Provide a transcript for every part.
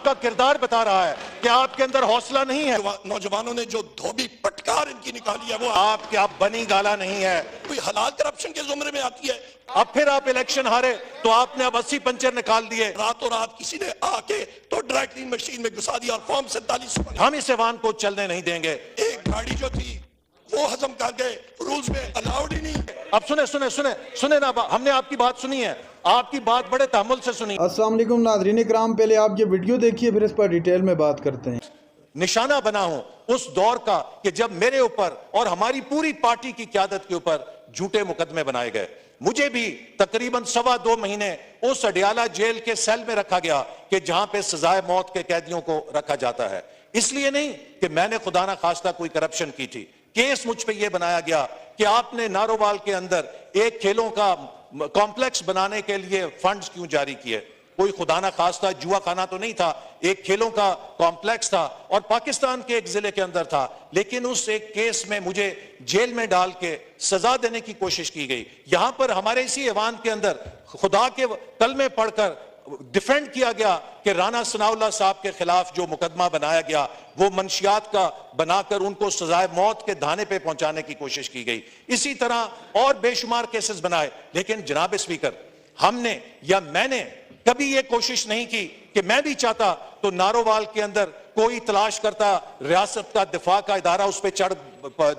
آپ کا کردار بتا رہا ہے کہ آپ کے اندر حوصلہ نہیں ہے. نوجوانوں نے جو دھوبی پٹکار ان کی نکالی ہے وہ آپ کے آپ بنی گالا نہیں ہے. کوئی حلال کرپشن کے زمرے میں آتی ہے. اب پھر آپ الیکشن ہارے تو آپ نے اب 80 پنچر نکال دیے. راتوں رات کسی نے آ کے تو ڈرائی کلین مشین میں گھسا دیا اور فارم 47. ہم اس ایوان کو چلنے نہیں دیں گے. ایک گاڑی جو تھی وہ ہضم کر گئے, رولز میں الاؤڈ ہی نہیں. اب سنیں نا, ہم نے آپ کی بات سنی ہے, آپ کی بات بڑے تحمل سے سنی. السلام علیکم ناظرین کرام, پہلے آپ یہ ویڈیو دیکھیے پھر اس پر ڈیٹیل میں بات کرتے ہیں. نشانہ بنا ہوں اس دور کا کہ جب میرے اوپر اور ہماری پوری پارٹی کی قیادت کے اوپر جھوٹے مقدمے بنائے گئے. مجھے بھی تقریباً 2.25 مہینے اس اڈیالہ جیل کے سیل میں رکھا گیا کہ جہاں پہ سزائے موت کے قیدیوں کو رکھا جاتا ہے. اس لیے نہیں کہ میں نے خدا نہ خواستہ کوئی کرپشن کی تھی. کیس مجھ پہ یہ بنایا گیا کہ آپ نے نارووال کے اندر ایک کھیلوں کا کمپلیکس بنانے کے لیے فنڈز کیوں جاری کیے. کوئی خدا نہ خواستہ جوا خانہ تو نہیں تھا, ایک کھیلوں کا کمپلیکس تھا اور پاکستان کے ایک ضلع کے اندر تھا. لیکن اس ایک کیس میں مجھے جیل میں ڈال کے سزا دینے کی کوشش کی گئی. یہاں پر ہمارے اسی ایوان کے اندر خدا کے کلمے پڑھ کر ڈیفینڈ کیا گیا کہ رانا ثناء اللہ صاحب کے خلاف جو مقدمہ بنایا گیا وہ منشیات کا بنا کر ان کو سزائے موت کے دھانے پہ پہنچانے کی کوشش کی گئی. اسی طرح اور بے شمار کیسز بنائے. لیکن جناب اسپیکر, ہم نے یا میں نے کبھی یہ کوشش نہیں کی کہ میں بھی چاہتا تو نارووال کے اندر کوئی تلاش کرتا, ریاست کا دفاع کا ادارہ اس پہ چڑھ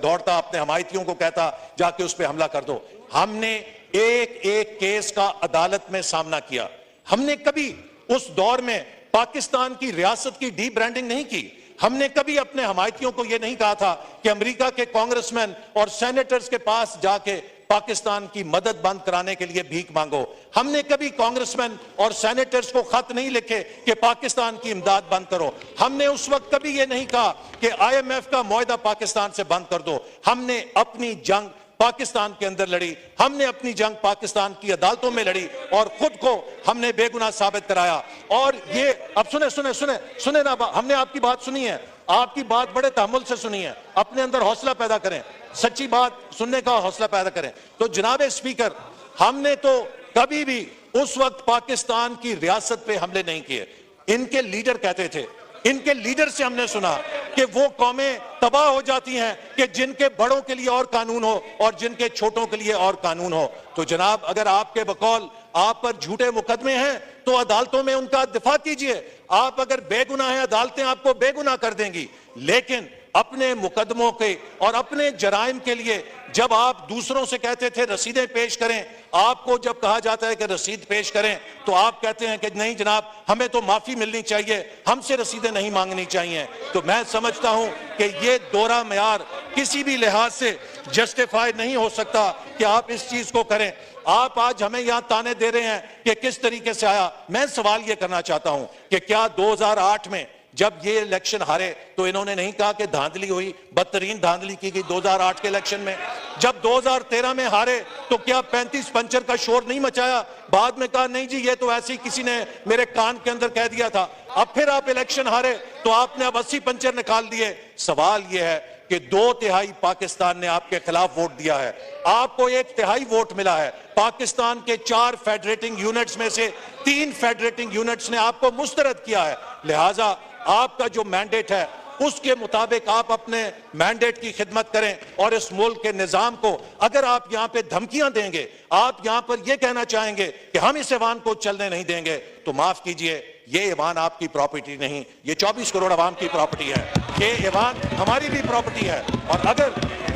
دوڑتا, اپنے حمایتیوں کو کہتا جا کے اس پہ حملہ کر دو. ہم نے ایک ایک کیس کا عدالت میں سامنا کیا. ہم نے کبھی اس دور میں پاکستان کی ریاست کی ڈی برانڈنگ نہیں کی. ہم نے کبھی اپنے حمایتیوں کو یہ نہیں کہا تھا کہ امریکہ کے کانگریس مین اور سینیٹرز کے پاس جا کے پاکستان کی مدد بند کرانے کے لیے بھیک مانگو. ہم نے کبھی کانگریس مین اور سینیٹرز کو خط نہیں لکھے کہ پاکستان کی امداد بند کرو. ہم نے اس وقت کبھی یہ نہیں کہا کہ IMF کا معاہدہ پاکستان سے بند کر دو. ہم نے اپنی جنگ پاکستان کے اندر لڑی, ہم نے اپنی جنگ پاکستان کی عدالتوں میں لڑی اور خود کو ہم نے بے گناہ ثابت کرایا. اور یہ اب سنیں نا, ہم نے آپ کی بات سنی ہے, آپ کی بات بڑے تحمل سے سنی ہے. اپنے اندر حوصلہ پیدا کریں, سچی بات سننے کا حوصلہ پیدا کریں. تو جناب اسپیکر, ہم نے تو کبھی بھی اس وقت پاکستان کی ریاست پہ حملے نہیں کیے. ان کے لیڈر کہتے تھے, ان کے لیڈر سے ہم نے سنا کہ وہ قومیں تباہ ہو جاتی ہیں کہ جن کے بڑوں کے لیے اور قانون ہو اور جن کے چھوٹوں کے لیے اور قانون ہو. تو جناب, اگر آپ کے بقول آپ پر جھوٹے مقدمے ہیں تو عدالتوں میں ان کا دفاع کیجئے. آپ اگر بے گناہ ہیں, عدالتیں آپ کو بے گناہ کر دیں گی. لیکن اپنے مقدموں کے اور اپنے جرائم کے لیے جب آپ دوسروں سے کہتے تھے رسیدیں پیش کریں, آپ کو جب کہا جاتا ہے کہ رسید پیش کریں تو آپ کہتے ہیں کہ نہیں جناب, ہمیں تو معافی ملنی چاہیے, ہم سے رسیدیں نہیں مانگنی چاہیے. تو میں سمجھتا ہوں کہ یہ دوہرا معیار کسی بھی لحاظ سے جسٹیفائی نہیں ہو سکتا کہ آپ اس چیز کو کریں. آپ آج ہمیں یہاں تانے دے رہے ہیں کہ کس طریقے سے آیا. میں سوال یہ کرنا چاہتا ہوں کہ کیا 2008 میں جب یہ الیکشن ہارے تو انہوں نے نہیں کہا کہ دھاندلی ہوئی, بدترین دھاندلی کی گئی 2008 کے الیکشن میں. جب 2013 میں ہارے تو کیا 35 پنچر کا شور نہیں مچایا, بعد میں کہا نہیں جی یہ تو ایسے ہی کسی نے میرے کان کے اندر کہہ دیا تھا. اب پھر آپ الیکشن ہارے تو آپ نے اب 80 پنچر نکال دیے. سوال یہ ہے کہ 2/3 پاکستان نے آپ کے خلاف ووٹ دیا ہے, آپ کو 1/3 ووٹ ملا ہے. پاکستان کے 4 فیڈریٹنگ یونٹس میں سے 3 فیڈریٹنگ یونٹس نے آپ کو مسترد کیا ہے. لہٰذا آپ کا جو مینڈیٹ ہے اس کے مطابق آپ اپنے مینڈیٹ کی خدمت کریں اور اس ملک کے نظام کو, اگر آپ یہاں پہ دھمکیاں دیں گے, آپ یہاں پر یہ کہنا چاہیں گے کہ ہم اس ایوان کو چلنے نہیں دیں گے, تو معاف کیجئے, یہ ایوان آپ کی پراپرٹی نہیں, یہ 24 کروڑ عوام کی پراپرٹی ہے. یہ ایوان ہماری بھی پراپرٹی ہے. اور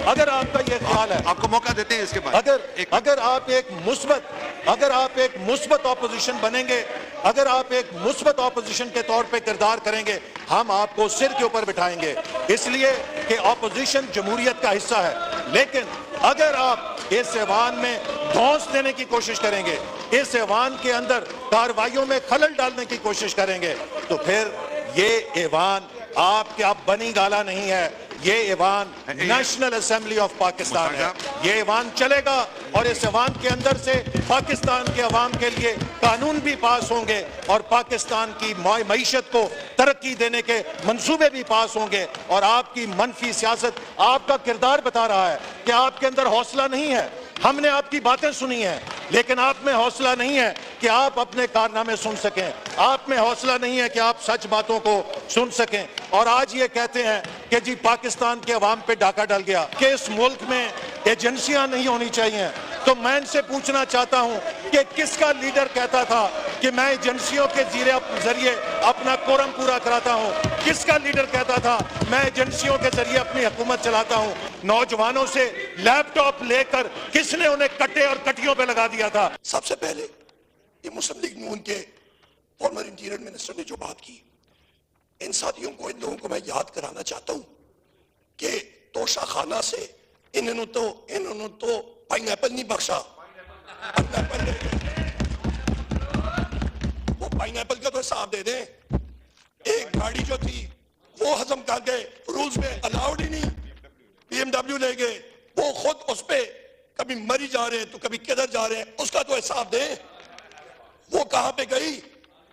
اگر آپ کا یہ خیال ہے, آپ کو موقع دیتے ہیں اس کے بعد, اگر آپ ایک مثبت اپوزیشن بنیں گے, اگر آپ ایک مثبت اپوزیشن کے طور پہ کردار کریں گے, ہم آپ کو سر کے اوپر بٹھائیں گے. اس لیے کہ اپوزیشن جمہوریت کا حصہ ہے. لیکن اگر آپ اس ایوان میں دھونس دینے کی کوشش کریں گے, اس ایوان کے اندر کارروائیوں میں خلل ڈالنے کی کوشش کریں گے, تو پھر یہ ایوان آپ کے بنی گالا نہیں ہے, یہ ایوان نیشنل اسمبلی آف پاکستان ہے. یہ ایوان چلے گا اور اس ایوان کے اندر سے پاکستان کے عوام کے لیے قانون بھی پاس ہوں گے اور پاکستان کی معیشت کو ترقی دینے کے منصوبے بھی پاس ہوں گے. اور آپ کی منفی سیاست, آپ کا کردار بتا رہا ہے کہ آپ کے اندر حوصلہ نہیں ہے. ہم نے آپ کی باتیں سنی ہیں لیکن آپ میں حوصلہ نہیں ہے کہ آپ اپنے کارنامے سن سکیں، آپ میں حوصلہ نہیں ہے کہ آپ سچ باتوں کو سن سکیں، اور آج یہ کہتے ہیں کہ جی پاکستان کے عوام پہ ڈاکہ ڈل گیا کہ اس ملک میں ایجنسیاں نہیں ہونی چاہیے۔ تو میں ان سے پوچھنا چاہتا ہوں کہ کس کا لیڈر کہتا تھا کہ میں ایجنسیوں کے ذریعے اپنا کورم پورا کراتا ہوں؟ کس کا لیڈر کہتا تھا میں ایجنسیوں کے ذریعے اپنی حکومت چلاتا ہوں؟ نوجوانوں سے لیپ ٹاپ لے کر کس نے انہیں کٹے اور کٹیوں پہ لگا دیا تھا؟ سب سے پہلے یہ مسلم لیگ نون کے فارمر انٹیریئر منسٹر نے جو بات کی، ان ساتھیوں کو، ان لوگوں کو میں یاد کرانا چاہتا ہوں کہ توشہ خانہ سے انہوں نے تو پائن ایپل نہیں بخشا، وہ پائن ایپل کا تو حساب دے دیں۔ ایک گاڑی جو تھی وہ ہضم کر گئے، رولز میں الاؤڈ ہی نہیں، بی ایم ڈبلیو لے گئے، وہ خود اس پہ کبھی مری جا رہے ہیں تو کبھی کدھر جا رہے ہیں، اس کا تو حساب دیں۔ وہ کہاں پہ گئی؟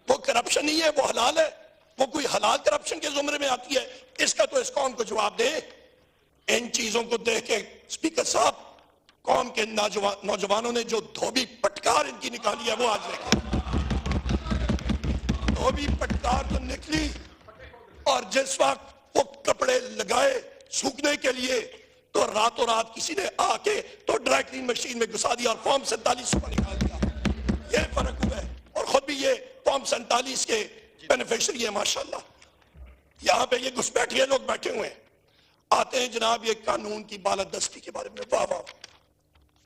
وہ کرپشن نہیں ہے، وہ حلال ہے، وہ کوئی حلال کرپشن کے زمرے میں آتی ہے، اس کا تو اس قوم کو جواب دے۔ ان چیزوں کو دیکھ کے اسپیکر صاحب، قوم کے نوجوانوں نے جو دھوبی پٹکار ان کی نکالی ہے وہ آج دیکھیں۔ دھوبی پٹکار تو نکلی، اور جس وقت وہ کپڑے لگائے سوکھنے کے لیے تو راتوں رات کسی نے آ کے تو ڈرائی کلین مشین میں گھسا دیا اور فارم 47 کو نکال دیا۔ یہ فرق ہوا ہے، اور خود بھی یہ فارم 47 کے بینیفیشری ہیں ماشاءاللہ۔ یہاں پہ یہ گھسپیٹھیے لوگ بیٹھے ہوئے ہیں، آتے ہیں جناب یہ قانون کی بالادستی کے بارے میں، واہ واہ۔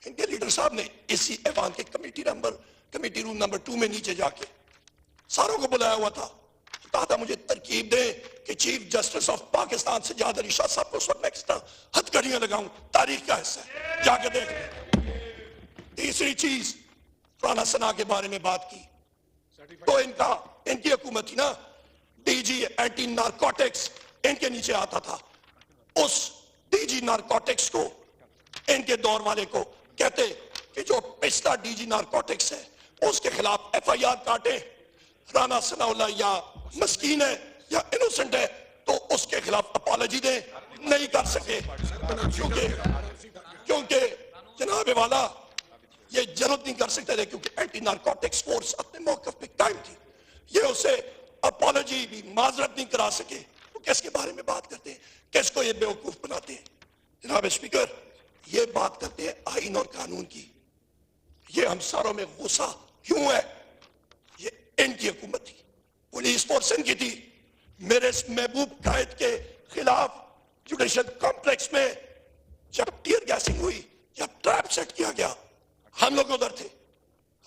ان کے لیڈر صاحب نے اسی ایوان کے کمیٹی روم نمبر 2 میں نیچے جا کے ساروں کو بلایا ہوا تھا، کہا تھا مجھے ترکیب دیں کہ chief justice of Pakistan Sajjad Ali Shah صاحب کو اس وقت میں کس طرح ہتھ کڑیاں لگاؤں، تاریخ کا حصہ ہے، جا کے دیکھ لیں۔ تیسری چیز، رانا ثنا کے بارے میں بات کی تو ان کی حکومت تھی نا، ڈی جی اینٹی نارکوٹکس ان کے نیچے آتا تھا، اس ڈی جی نارکوٹکس کو ان کے دور والے کو کہتے کہ جو پچھلا ڈی جی نارکوٹکس ہے اس کے خلاف ایف آئی آر کاٹیں، رانا ثناء اللہ یا مسکین ہے یا انوسنٹ ہے تو اس کے خلاف اپالوجی دیں، نہیں کر سکے کیونکہ جناب والا یہ ضرورت نہیں کر سکتے تھے، کیونکہ اینٹی نارکوٹکس فورس اپنے موقف پہ قائم تھی، یہ اسے اپالوجی بھی معذرت نہیں کرا سکے، تو کس کے بارے میں بات کرتے ہیں؟ کس کو یہ بیوقوف بناتے ہیں؟ جناب اسپیکر، یہ بات کرتے ہیں آئین اور قانون کی، یہ ہم ساروں میں غصہ کیوں ہے؟ یہ ان کی حکومت تھی، پولیس فورس ان کی تھی۔ میرے محبوب قائد کے خلاف جوڈیشل کمپلیکس میں جب ٹیئر گیسنگ ہوئی، جب ٹریپ سیٹ کیا گیا، ہم لوگ ادھر تھے،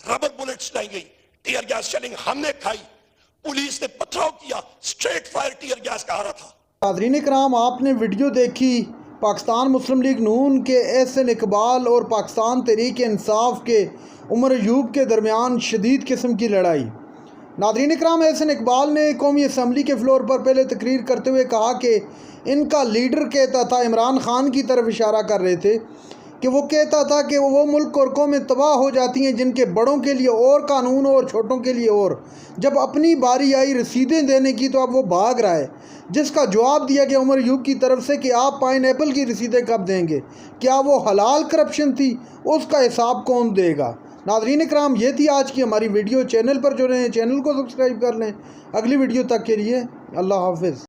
ربر بلٹس لائی گئی، ٹیئر گیس شیلنگ ہم نے کھائی، پولیس نے پتھراؤ کیا، سٹریٹ فائر ٹیئر گیس کا آ رہا تھا۔ ناظرین کرام، آپ نے ویڈیو دیکھی پاکستان مسلم لیگ نون کے احسن اقبال اور پاکستان تحریک انصاف کے عمر ایوب کے درمیان شدید قسم کی لڑائی۔ ناظرین کرام، احسن اقبال نے قومی اسمبلی کے فلور پر پہلے تقریر کرتے ہوئے کہا کہ ان کا لیڈر کہتا تھا، عمران خان کی طرف اشارہ کر رہے تھے کہ وہ کہتا تھا کہ وہ ملک اور قومیں تباہ ہو جاتی ہیں جن کے بڑوں کے لیے اور قانون اور چھوٹوں کے لیے اور، جب اپنی باری آئی رسیدیں دینے کی تو اب وہ بھاگ رہا ہے، جس کا جواب دیا گیا عمر ایوب کی طرف سے کہ آپ پائن ایپل کی رسیدیں کب دیں گے؟ کیا وہ حلال کرپشن تھی؟ اس کا حساب کون دے گا؟ ناظرین کرام، یہ تھی آج کی ہماری ویڈیو۔ چینل پر جو رہے ہیں چینل کو سبسکرائب کر لیں۔ اگلی ویڈیو تک کے لیے اللہ حافظ۔